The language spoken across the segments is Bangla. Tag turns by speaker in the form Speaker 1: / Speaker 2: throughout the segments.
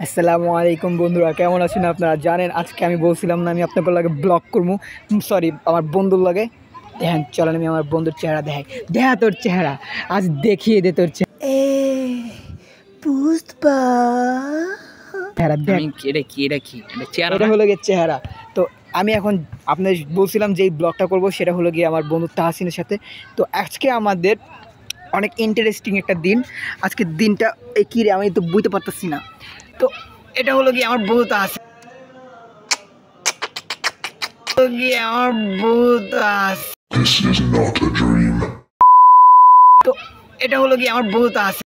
Speaker 1: আসসালামু আলাইকুম বন্ধুরা, কেমন আছেন আপনারা? জানেন আজকে আমি বলছিলাম না আমি আপনাদের লাগে ব্লগ করবো, সরি আমার বন্ধুর লাগে। দেখেন চলেন আমি আমার বন্ধুর চেহারা দেখাই। দেখা তোর চেহারা, আজ দেখিয়ে দে তোর চেহারা। চেহারা তো আমি এখন আপনার বলছিলাম যে এই ব্লগটা করবো, সেটা হলো গিয়ে আমার বন্ধু তাহসিনের সাথে। তো আজকে আমাদের অনেক ইন্টারেস্টিং একটা দিন। আজকের দিনটা এই কী রে, আমি তো বুঝতে পারতেছি না। তো এটা হলো গিয়ে আমার বন্ধু তাহসিন, তো এটা হলো গিয়ে আমার বন্ধু তাহসিন।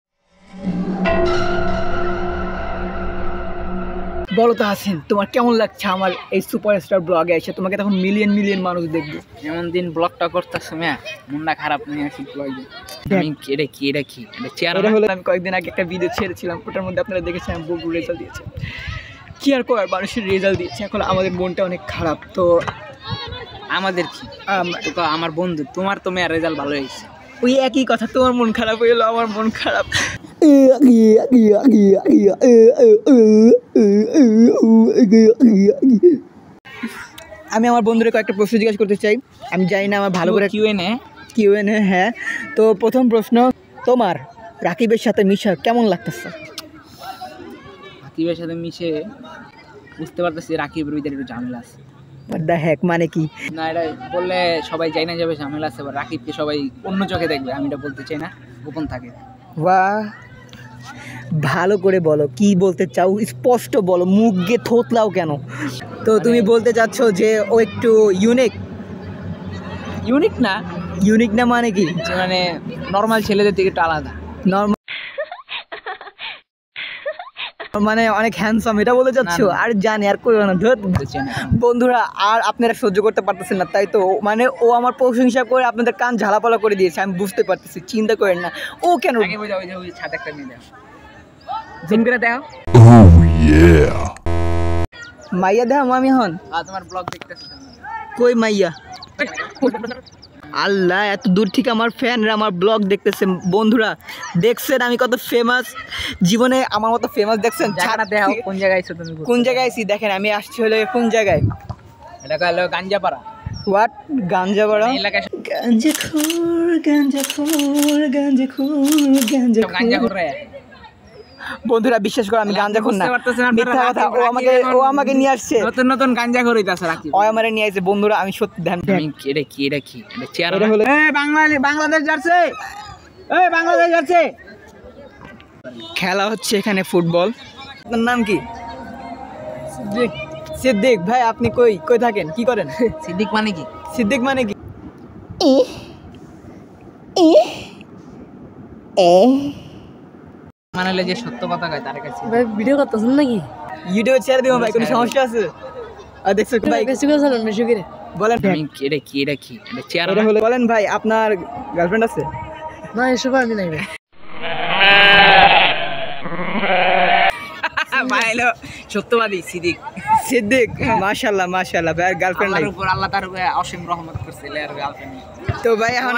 Speaker 1: বলো তাহসিন, তোমার কেমন লাগছে আমার এই সুপারস্টার ব্লগে এসে? তোমাকে তখন মিলিয়ন মিলিয়ন মানুষ দেখবে।
Speaker 2: এমন দিন ব্লগটা করতেছ মনটা খারাপ নিয়ে আসি ব্লগে।
Speaker 1: আমি কয়েকদিন আগে একটা ভিডিও ছেড়েছিলাম, ওটার মধ্যে আপনারা দেখেছেন আমি বন্ধু রেজাল্ট দিয়েছে। কি আর করার, মানুষের রেজাল্ট দিয়েছে, এখন আমাদের মনটা অনেক খারাপ। তো
Speaker 2: আমাদের কি, আমার বন্ধু তোমার তো মেয়ের রেজাল্ট ভালো হয়েছে,
Speaker 1: ওই একই কথা, তোমার মন খারাপ হয়ে গেলো, আমার মন খারাপ। আমি আমার বন্ধুদের কয়েকটা প্রশ্ন জিজ্ঞাসা করতে চাই। আমি জানি না আমার ভালো করে কিউএনএ। হ্যাঁ, তো প্রথম প্রশ্ন, তোমার রাকিবের সাথে মিশা কেমন লাগতেছে?
Speaker 2: রাকিবের সাথে মিশে বুঝতে পারতেছি রাকিবের ভিতরে একটু ঝামেলা আছে।
Speaker 1: মানে কি
Speaker 2: না, এটা বললে সবাই যাই না যাবে, ঝামেলা আছে। রাকিবকে সবাই অন্য চোখে দেখবে, আমি এটা বলতে চাই না, গোপন থাকে।
Speaker 1: বাহ, ভালো করে বলো, কি বলতে চাও স্পষ্ট বলো, মুখ গিয়ে থতলাও কেন? তো তুমি বলতে চাচ্ছ যে ও একটু ইউনিক না মানে কি?
Speaker 2: মানে নর্মাল ছেলেদের থেকে একটু আলাদা।
Speaker 1: নর্মাল মানে অনেক হ্যান্ডসাম, এটা বলতে চাচ্ছ? আর জানি আর কই না বন্ধুরা, আর আপনারা সহ্য করতে পারতেছেন না, তাই তো মানে ও আমার প্রশংসা করে আপনাদের কান ঝালাপালা করে দিয়েছে, আমি বুঝতে পারতেছি। চিন্তা করেন না, ও কেন
Speaker 2: ছাদ একটা নিয়ে দেখো, জুম করে দেখো।
Speaker 1: মাইয়া দেখা আমি হন
Speaker 2: তোমার ব্লগ দেখতেছি।
Speaker 1: কই মাইয়া? আল্লাহ, এত দূর থেকে আমার ফ্যানরা আমার ব্লগ দেখতেছে। বন্ধুরা দেখছেন আমি কত ফেমাস, জীবনে আমার মতো ফেমাস দেখছেন?
Speaker 2: কোন জায়গায় আইছো তুমি?
Speaker 1: কোন জায়গায় আইছি দেখেন, আমি আসছি হলো কোন জায়গায়?
Speaker 2: এটা হলো গাঞ্জাপাড়া।
Speaker 1: হোয়াট গাঞ্জাপাড়া? গাঞ্জাখোর। বন্ধুরা বিশ্বাস করো আমি গাঞ্জাখোর না, মিথ্যা কথা। ও আমাকে নিয়ে আসছে,
Speaker 2: নতুন গাঞ্জাখোর হইতাছে রাকিব।
Speaker 1: ও আমারে নিয়ে আসছে। বন্ধুরা আমি সত্যি
Speaker 2: বাংলাদেশ যাচ্ছে,
Speaker 1: খেলা হচ্ছে এখানে ফুটবল। আপনার নাম কি? সিদ্দিক ভাই। আপনি কই থাকেন, কি করেন?
Speaker 2: সিদ্দিক মানে কি? মানে যে সত্য কথা কয় তার কাছে।
Speaker 1: ভাই ভিডিও করতেছেন নাকি? ইউটিউবে ছেড়ে দিও ভাই, কোনো সমস্যা আছে? আর দেখছো ভাই বেশি করে বলেন বলেন ভাই, আপনার গার্লফ্রেন্ড আছে? না, এসব আমি নাই ভাই।
Speaker 2: ভাইলো সত্যবাদী
Speaker 1: সিদ্দিক মাশাআল্লাহ ভাই, গার্লফ্রেন্ড নাই।
Speaker 2: আল্লাহ তার উপরে অসীম রহমত করছে, আর গার্লফ্রেন্ড।
Speaker 1: তো ভাই এখন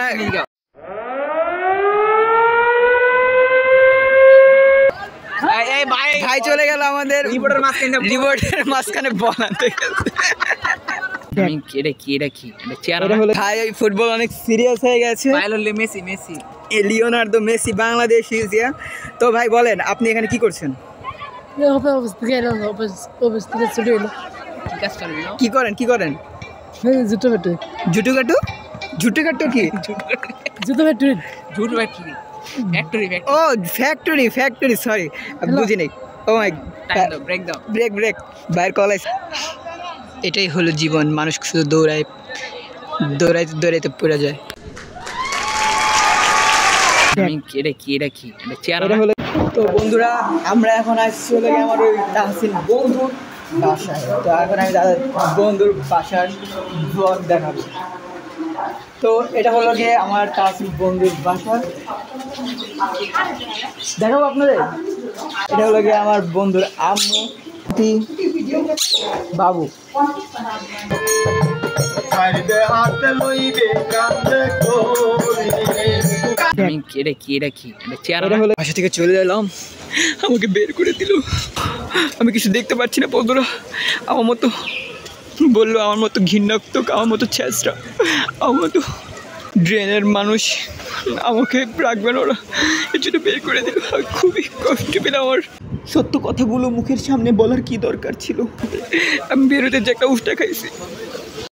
Speaker 1: ভাই চলে গেল আমাদের রিপোর্টের মাঝখানে বল আনতে গেছে। ভাই ফুটবল অনেক সিরিয়াস হয়ে গেছে। Leonardo Messi Bangladesh. তো ভাই বলেন, আপনি এখানে কি করছেন? কি করেন জুতো কাটো কি? ও ফ্যাক্টরি, সরি বুঝি নাই। ও মাই ব্রেক বাইর কলেজ। এটাই হলো জীবন, মানুষ শুধু দৌড়াইতে পড়ে যায়। তো বন্ধুরা আমরা এখন আসছি হলো আমার ওই তাহসিন বন্ধুর বাসায়। তো এখন আমি দাদা বন্ধুর বাসার ব্লগ দেখাবো। তো এটা হলো গিয়ে আমার তাহসিন বন্ধুর বাসার দেখাবো আপনাদের। এটা হলো গিয়ে আমার বন্ধুর আম্মু বাবু।
Speaker 2: আমি এটা কি এটা চেয়ার
Speaker 1: এটা হলো বাসা থেকে চলে এলাম, আমাকে বের করে দিল। আমি কিছু দেখতে পাচ্ছি না বন্ধুরা, আমার মতো বললো, আমার মতো ঘৃণাত্মক, আমার মতো ছেঁচড়া, আমার মতো ড্রেনের মানুষ আমাকে রাখবেন ওরা, এর জন্য বের করে দিল। খুবই কষ্ট পেলাম। আমার সত্য কথাগুলো মুখের সামনে বলার কি দরকার ছিল? আমি বেরোতে যে একটা উষ্টা খাইছি।